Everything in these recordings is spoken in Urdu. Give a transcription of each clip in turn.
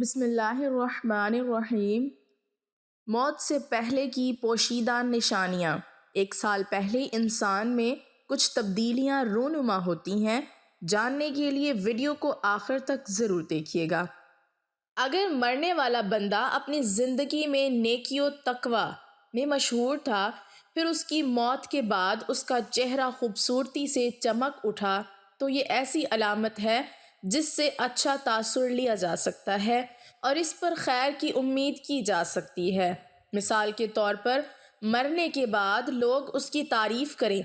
بسم اللہ الرحمن الرحیم۔ موت سے پہلے کی پوشیدہ نشانیاں۔ 1 سال پہلے انسان میں کچھ تبدیلیاں رونما ہوتی ہیں۔ جاننے کے لیے ویڈیو کو آخر تک ضرور دیکھیے گا۔ اگر مرنے والا بندہ اپنی زندگی میں نیکی و تقوی میں مشہور تھا، پھر اس کی موت کے بعد اس کا چہرہ خوبصورتی سے چمک اٹھا، تو یہ ایسی علامت ہے جس سے اچھا تاثر لیا جا سکتا ہے اور اس پر خیر کی امید کی جا سکتی ہے۔ مثال کے طور پر مرنے کے بعد لوگ اس کی تعریف کریں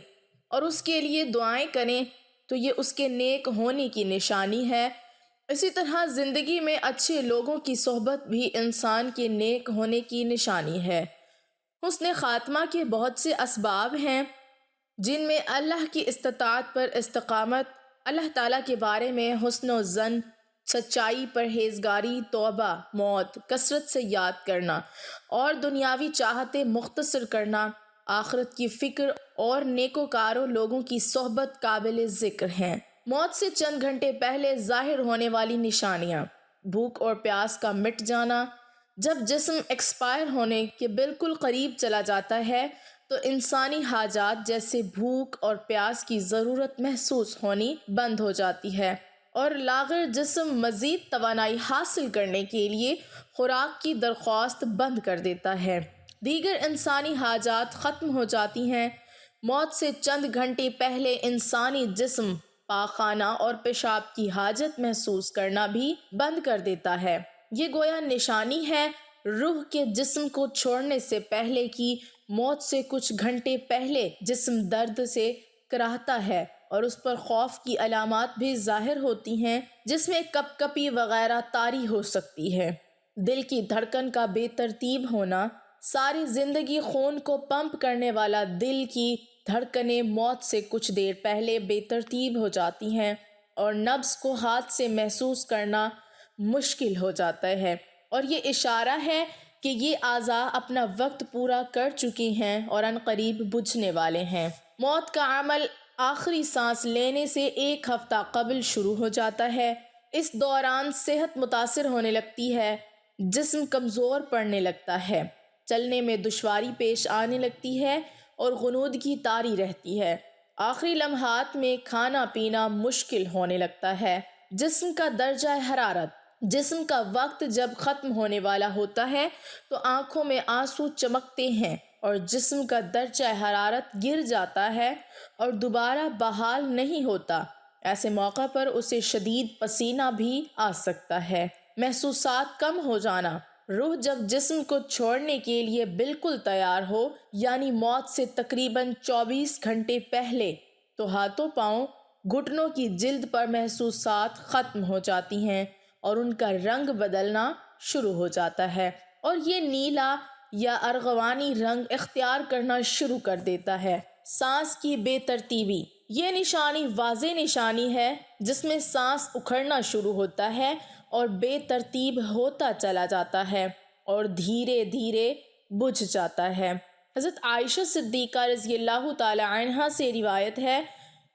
اور اس کے لیے دعائیں کریں تو یہ اس کے نیک ہونے کی نشانی ہے۔ اسی طرح زندگی میں اچھے لوگوں کی صحبت بھی انسان کے نیک ہونے کی نشانی ہے۔ حسن خاتمہ کے بہت سے اسباب ہیں جن میں اللہ کی استطاعت پر استقامت، اللہ تعالیٰ کے بارے میں حسن و ظن، سچائی، پرہیزگاری، توبہ، موت، کثرت سے یاد کرنا اور دنیاوی چاہتیں مختصر کرنا، آخرت کی فکر اور نیکوکاروں لوگوں کی صحبت قابل ذکر ہیں۔ موت سے چند گھنٹے پہلے ظاہر ہونے والی نشانیاں۔ بھوک اور پیاس کا مٹ جانا۔ جب جسم ایکسپائر ہونے کے بالکل قریب چلا جاتا ہے تو انسانی حاجات جیسے بھوک اور پیاس کی ضرورت محسوس ہونی بند ہو جاتی ہے اور لاغر جسم مزید توانائی حاصل کرنے کے لیے خوراک کی درخواست بند کر دیتا ہے۔ دیگر انسانی حاجات ختم ہو جاتی ہیں۔ موت سے چند گھنٹے پہلے انسانی جسم پاخانہ اور پیشاب کی حاجت محسوس کرنا بھی بند کر دیتا ہے۔ یہ گویا نشانی ہے روح کے جسم کو چھوڑنے سے پہلے کی موت سے کچھ گھنٹے پہلے جسم درد سے کراہتا ہے اور اس پر خوف کی علامات بھی ظاہر ہوتی ہیں، جس میں کپ کپی وغیرہ طاری ہو سکتی ہے۔ دل کی دھڑکن کا بے ترتیب ہونا۔ ساری زندگی خون کو پمپ کرنے والا دل کی دھڑکنیں موت سے کچھ دیر پہلے بے ترتیب ہو جاتی ہیں اور نبض کو ہاتھ سے محسوس کرنا مشکل ہو جاتا ہے، اور یہ اشارہ ہے کہ یہ اعضاء اپنا وقت پورا کر چکی ہیں اور عنقریب بجھنے والے ہیں۔ موت کا عمل آخری سانس لینے سے 1 ہفتہ قبل شروع ہو جاتا ہے۔ اس دوران صحت متاثر ہونے لگتی ہے، جسم کمزور پڑنے لگتا ہے، چلنے میں دشواری پیش آنے لگتی ہے اور غنودگی طاری رہتی ہے۔ آخری لمحات میں کھانا پینا مشکل ہونے لگتا ہے۔ جسم کا درجہ حرارت۔ جسم کا وقت جب ختم ہونے والا ہوتا ہے تو آنکھوں میں آنسو چمکتے ہیں اور جسم کا درجہ حرارت گر جاتا ہے اور دوبارہ بحال نہیں ہوتا۔ ایسے موقع پر اسے شدید پسینہ بھی آ سکتا ہے۔ محسوسات کم ہو جانا۔ روح جب جسم کو چھوڑنے کے لیے بالکل تیار ہو، یعنی موت سے تقریباً 24 گھنٹے پہلے، تو ہاتھوں پاؤں، گھٹنوں کی جلد پر محسوسات ختم ہو جاتی ہیں اور ان کا رنگ بدلنا شروع ہو جاتا ہے اور یہ نیلا یا ارغوانی رنگ اختیار کرنا شروع کر دیتا ہے۔ سانس کی بے ترتیبی۔ یہ نشانی واضح نشانی ہے جس میں سانس اکھڑنا شروع ہوتا ہے اور بے ترتیب ہوتا چلا جاتا ہے اور دھیرے دھیرے بجھ جاتا ہے۔ حضرت عائشہ صدیقہ رضی اللہ تعالی عنہا سے روایت ہے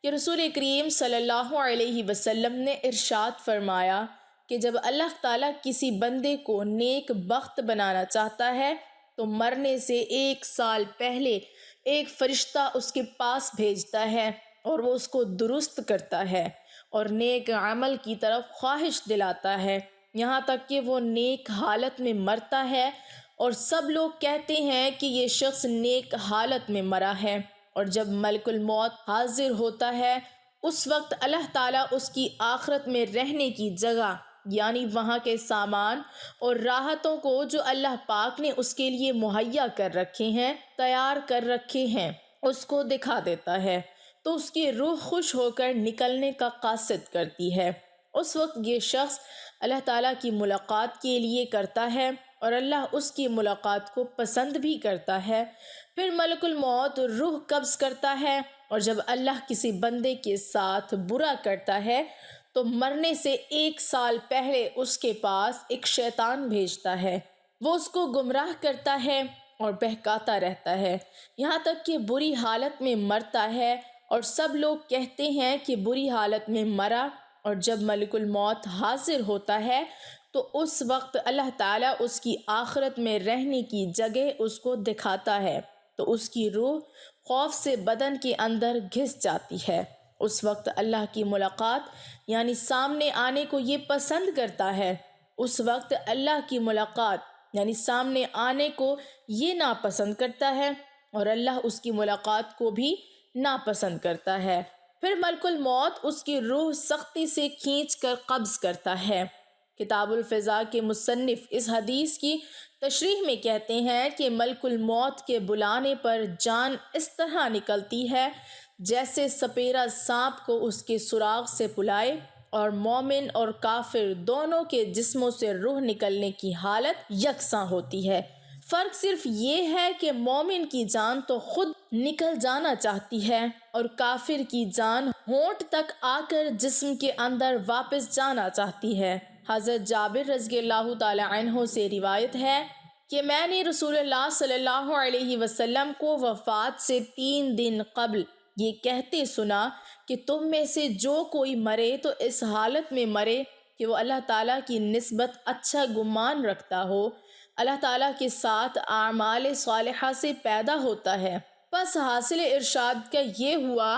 کہ رسول کریم صلی اللہ علیہ وسلم نے ارشاد فرمایا کہ جب اللہ تعالیٰ کسی بندے کو نیک بخت بنانا چاہتا ہے تو مرنے سے 1 سال پہلے ایک فرشتہ اس کے پاس بھیجتا ہے اور وہ اس کو درست کرتا ہے اور نیک عمل کی طرف خواہش دلاتا ہے، یہاں تک کہ وہ نیک حالت میں مرتا ہے اور سب لوگ کہتے ہیں کہ یہ شخص نیک حالت میں مرا ہے، اور جب ملک الموت حاضر ہوتا ہے اس وقت اللہ تعالیٰ اس کی آخرت میں رہنے کی جگہ، یعنی وہاں کے سامان اور راحتوں کو جو اللہ پاک نے اس کے لیے مہیا کر رکھے ہیں، تیار کر رکھے ہیں، اس کو دکھا دیتا ہے تو اس کی روح خوش ہو کر نکلنے کا قاصد کرتی ہے۔ اس وقت یہ شخص اللہ تعالیٰ کی ملاقات کے لیے کرتا ہے اور اللہ اس کی ملاقات کو پسند بھی کرتا ہے۔ پھر ملک الموت روح قبض کرتا ہے اور جب اللہ کسی بندے کے ساتھ برا کرتا ہے تو مرنے سے 1 سال پہلے اس کے پاس ایک شیطان بھیجتا ہے، وہ اس کو گمراہ کرتا ہے اور بہکاتا رہتا ہے یہاں تک کہ بری حالت میں مرتا ہے، اور سب لوگ کہتے ہیں کہ بری حالت میں مرا، اور جب ملک الموت حاضر ہوتا ہے تو اس وقت اللہ تعالیٰ اس کی آخرت میں رہنے کی جگہ اس کو دکھاتا ہے تو اس کی روح خوف سے بدن کے اندر گھس جاتی ہے۔ اس وقت اللہ کی ملاقات یعنی سامنے آنے کو یہ پسند کرتا ہے، اس وقت اللہ کی ملاقات یعنی سامنے آنے کو یہ ناپسند کرتا ہے اور اللہ اس کی ملاقات کو بھی ناپسند کرتا ہے۔ پھر ملک الموت اس کی روح سختی سے کھینچ کر قبض کرتا ہے۔ کتاب الفضا کے مصنف اس حدیث کی تشریح میں کہتے ہیں کہ ملک الموت کے بلانے پر جان اس طرح نکلتی ہے جیسے سپیرا سانپ کو اس کے سراغ سے بلائے، اور مومن اور کافر دونوں کے جسموں سے روح نکلنے کی حالت یکساں ہوتی ہے۔ فرق صرف یہ ہے کہ مومن کی جان تو خود نکل جانا چاہتی ہے اور کافر کی جان ہونٹ تک آ کر جسم کے اندر واپس جانا چاہتی ہے۔ حضرت جابر رضی اللہ تعالی عنہ سے روایت ہے کہ میں نے رسول اللہ صلی اللہ علیہ وسلم کو وفات سے 3 دن قبل یہ کہتے سنا کہ تم میں سے جو کوئی مرے تو اس حالت میں مرے کہ وہ اللہ تعالیٰ کی نسبت اچھا گمان رکھتا ہو، اللہ تعالیٰ کے ساتھ اعمال صالحہ سے پیدا ہوتا ہے۔ پس حاصل ارشاد کا یہ ہوا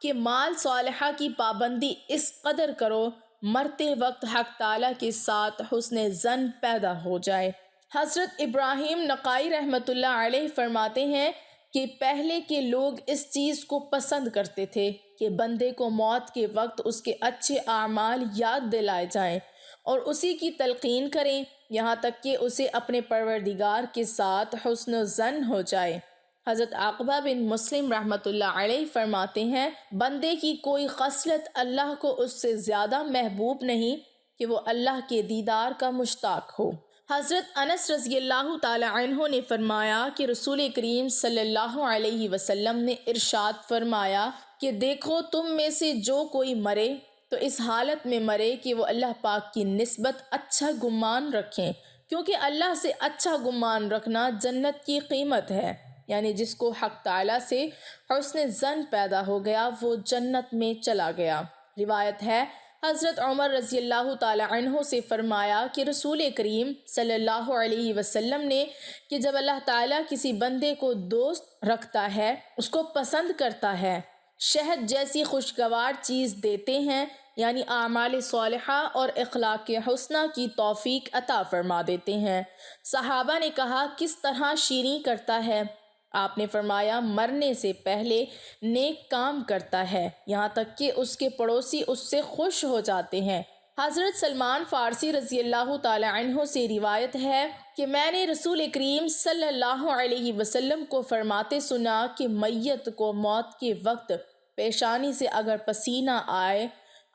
کہ مال صالحہ کی پابندی اس قدر کرو مرتے وقت حق تعالیٰ کے ساتھ حسن ظن پیدا ہو جائے۔ حضرت ابراہیم نقائی رحمۃ اللہ علیہ فرماتے ہیں کہ پہلے کے لوگ اس چیز کو پسند کرتے تھے کہ بندے کو موت کے وقت اس کے اچھے اعمال یاد دلائے جائیں اور اسی کی تلقین کریں یہاں تک کہ اسے اپنے پروردگار کے ساتھ حسن ظن ہو جائے۔ حضرت عقبہ بن مسلم رحمۃ اللہ علیہ فرماتے ہیں بندے کی کوئی خصلت اللہ کو اس سے زیادہ محبوب نہیں کہ وہ اللہ کے دیدار کا مشتاق ہو۔ حضرت انس رضی اللہ تعالی عنہ نے فرمایا کہ رسول کریم صلی اللہ علیہ وسلم نے ارشاد فرمایا کہ دیکھو تم میں سے جو کوئی مرے تو اس حالت میں مرے کہ وہ اللہ پاک کی نسبت اچھا گمان رکھیں، کیونکہ اللہ سے اچھا گمان رکھنا جنت کی قیمت ہے، یعنی جس کو حق تعالیٰ سے حسن ظن پیدا ہو گیا وہ جنت میں چلا گیا۔ روایت ہے حضرت عمر رضی اللہ تعالی عنہ سے فرمایا کہ رسول کریم صلی اللہ علیہ وسلم نے کہ جب اللہ تعالیٰ کسی بندے کو دوست رکھتا ہے اس کو پسند کرتا ہے، شہد جیسی خوشگوار چیز دیتے ہیں، یعنی اعمال صالحہ اور اخلاق حسنہ کی توفیق عطا فرما دیتے ہیں۔ صحابہ نے کہا کس طرح شیریں کرتا ہے؟ آپ نے فرمایا مرنے سے پہلے نیک کام کرتا ہے یہاں تک کہ اس کے پڑوسی اس سے خوش ہو جاتے ہیں۔ حضرت سلمان فارسی رضی اللہ تعالی عنہ سے روایت ہے کہ میں نے رسول کریم صلی اللہ علیہ وسلم کو فرماتے سنا کہ میت کو موت کے وقت پیشانی سے اگر پسینہ آئے،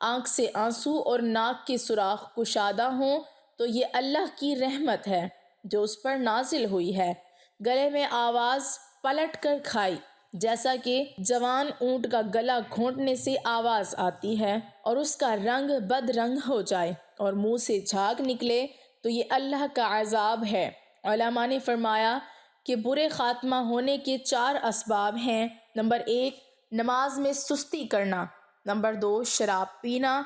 آنکھ سے آنسو اور ناک کے سوراخ کشادہ ہوں تو یہ اللہ کی رحمت ہے جو اس پر نازل ہوئی ہے۔ گلے میں آواز پلٹ کر کھائی، جیسا کہ جوان اونٹ کا گلا گھونٹنے سے آواز آتی ہے اور اس کا رنگ بد رنگ ہو جائے اور منہ سے جھاگ نکلے تو یہ اللہ کا عذاب ہے۔ علماء نے فرمایا کہ برے خاتمہ ہونے کے 4 اسباب ہیں۔ نمبر 1 نماز میں سستی کرنا، نمبر 2 شراب پینا،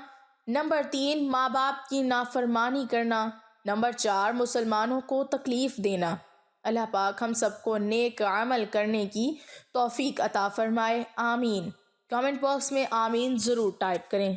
نمبر 3 ماں باپ کی نافرمانی کرنا، نمبر 4 مسلمانوں کو تکلیف دینا۔ اللہ پاک ہم سب کو نیک عمل کرنے کی توفیق عطا فرمائے، آمین۔ کامنٹ باکس میں آمین ضرور ٹائپ کریں۔